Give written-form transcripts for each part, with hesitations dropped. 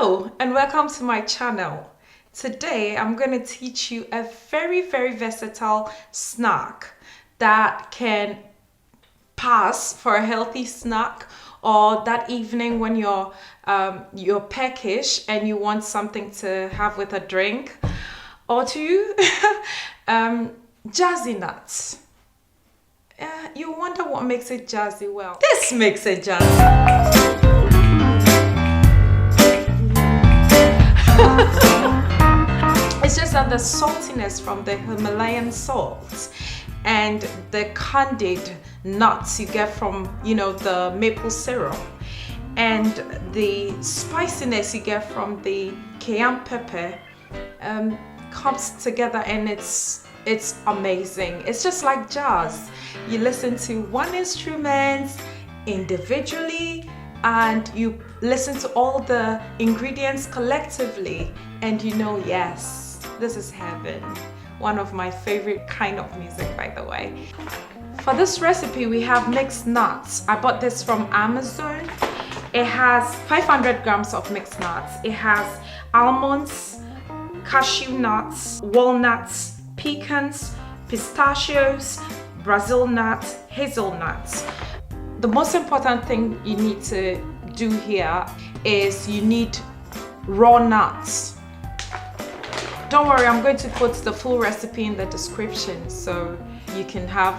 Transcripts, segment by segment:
Hello and welcome to my channel. Today I'm going to teach you a very versatile snack that can pass for a healthy snack, or that evening when you're peckish and you want something to have with a drink or two. Jazzy nuts. You wonder what makes it jazzy. Well, this makes it jazzy. It's just that the saltiness from the Himalayan salts and the candied nuts you get from, the maple syrup, and the spiciness you get from the Cayenne Pepper comes together, and it's amazing. It's just like jazz. You listen to one instrument individually and you listen to all the ingredients collectively, and yes, this is heaven. One of my favorite kind of music, by the way. For this recipe we have mixed nuts. I bought this from Amazon. It has 500 grams of mixed nuts. It has almonds, cashew nuts, walnuts, pecans, pistachios, Brazil nuts, hazelnuts. The most important thing you need to do here is you need raw nuts. Don't worry, I'm going to put the full recipe in the description so you can have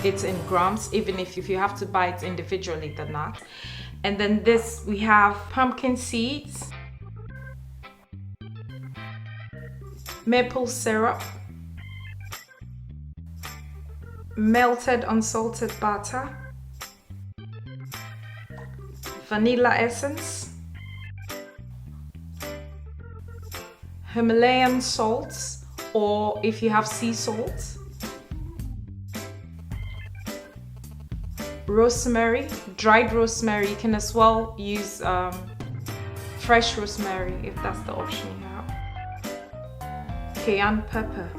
it in grams, even if you have to buy it individually, the nut. And then this, we have pumpkin seeds, maple syrup, melted unsalted butter, vanilla essence, Himalayan salts, or if you have sea salt, rosemary, dried rosemary. You can as well use fresh rosemary if that's the option you have. Cayenne pepper.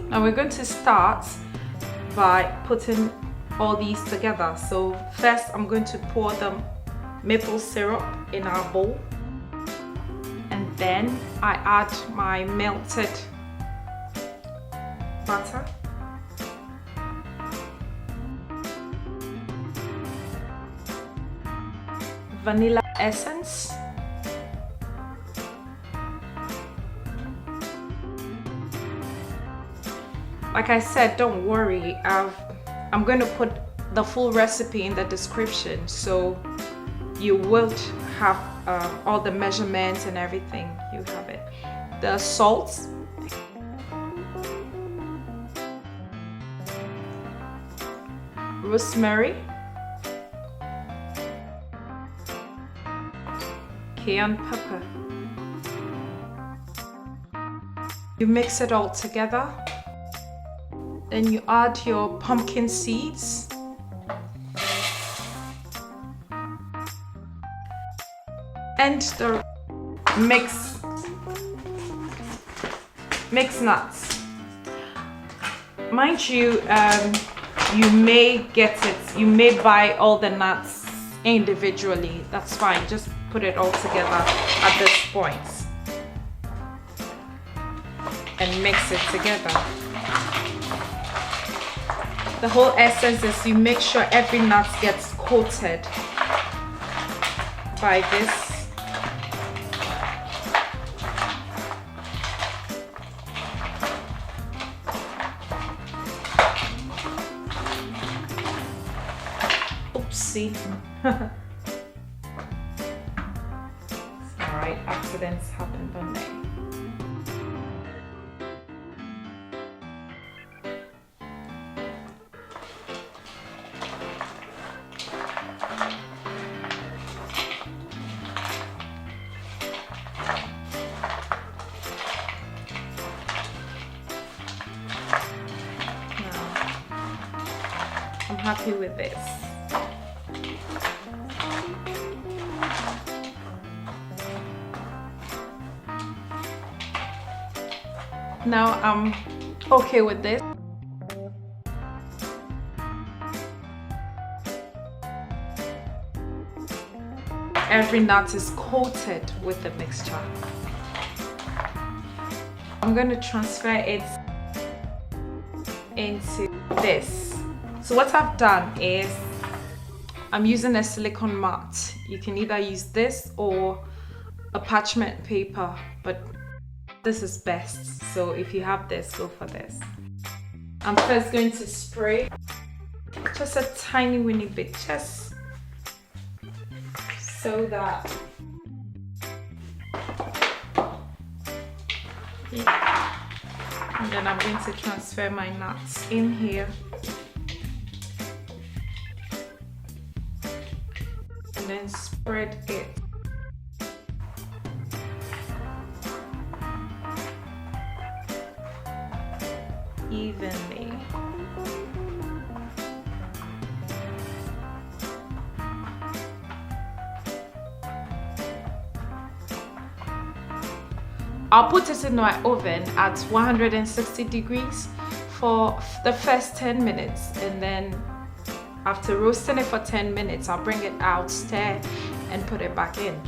Now we're going to start by putting all these together. So first I'm going to pour the maple syrup in our bowl, and then I add my melted butter, vanilla essence, like I said, don't worry, I'm going to put the full recipe in the description, so you will have all the measurements and everything. You have it. The salt, rosemary, cayenne pepper. You mix it all together. Then you add your pumpkin seeds, and the mixed nuts. Mind you, you may buy all the nuts individually. That's fine. Just put it all together at this point and mix it together. The whole essence is you make sure every nut gets coated by this. Oopsie. Alright, accidents happen, don't they? I'm happy with this. Now I'm okay with this. every nut is coated with the mixture. I'm going to transfer it into this. So what I've done is I'm using a silicone mat. You can either use this or a parchment paper, but this is best. So if you have this, go for this. I'm first going to spray just a tiny weeny bit, just so that and then I'm going to transfer my nuts in here. And then spread it. Evenly. I'll put it in my oven at 160 degrees for the first 10 minutes, and then after roasting it for 10 minutes, I'll bring it out, stir, and put it back in.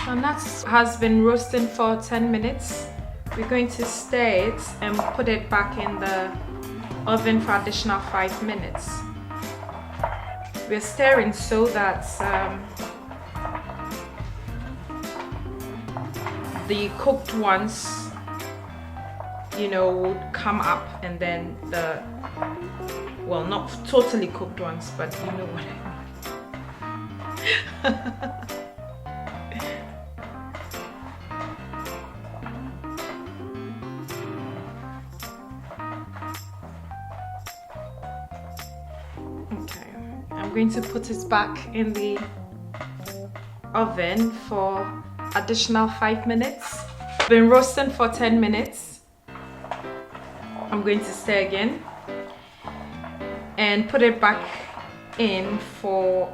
And that has been roasting for 10 minutes. We're going to stir it and put it back in the oven for additional 5 minutes. We're stirring so that the cooked ones, you know, would come up, and then the, well, not totally cooked ones, but you know what I mean. Okay, I'm going to put it back in the oven for additional 5 minutes. Been roasting for 10 minutes. I'm going to stir again and put it back in for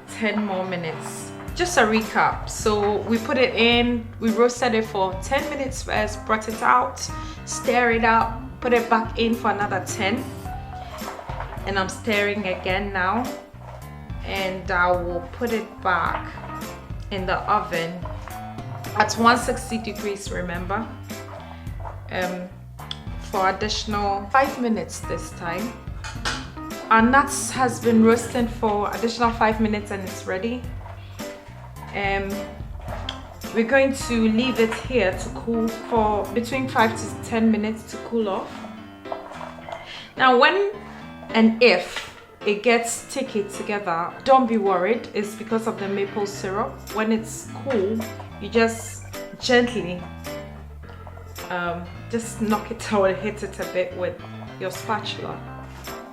10 more minutes. Just a recap. So we put it in, we roasted it for 10 minutes first, brought it out, stir it up, put it back in for another 10. And I'm stirring again now. And I will put it back in the oven at 160 degrees, remember, for additional 5 minutes this time. Our nuts has been roasting for additional 5 minutes and it's ready. We're going to leave it here to cool for between 5 to 10 minutes to cool off. Now when and if it gets sticky together, don't be worried, it's because of the maple syrup. When it's cool, you just gently just knock it or hit it a bit with your spatula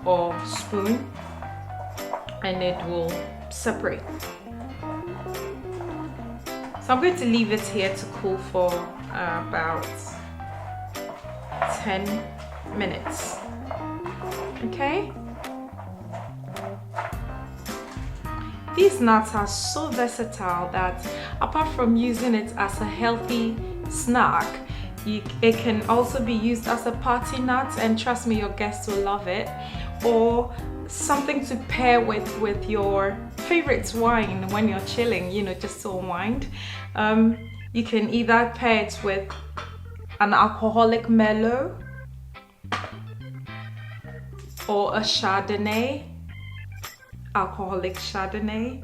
or spoon, and it will separate. So I'm going to leave it here to cool for about 10 minutes. Okay? These nuts are so versatile that apart from using it as a healthy snack, it can also be used as a party nut, and trust me, your guests will love it, or something to pair with your favorite wine when you're chilling, you know, just to unwind. You can either pair it with an alcoholic Merlot or a Chardonnay, alcoholic Chardonnay,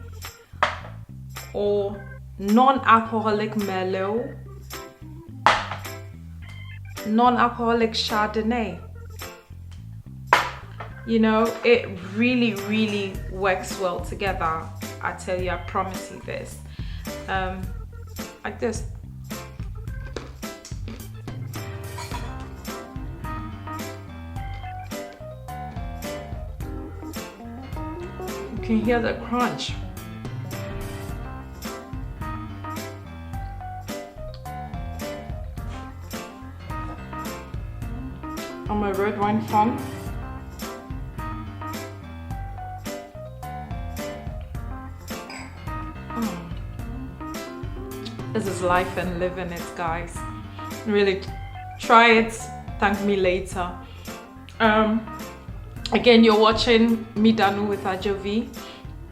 or non-alcoholic Merlot, non-alcoholic Chardonnay. You know, it really works well together. I tell you, I promise you this. Like this. You can hear the crunch. On my red wine funk. This is life and living it, guys. Really, try it, thank me later. Again, you're watching Midanu with Adzovi.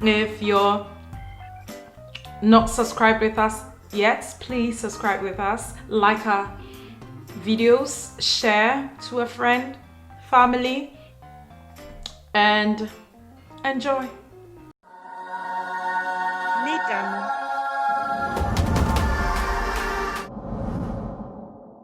If you're not subscribed with us yet, please subscribe with us, like our videos, share to a friend, family, and enjoy. Midanu.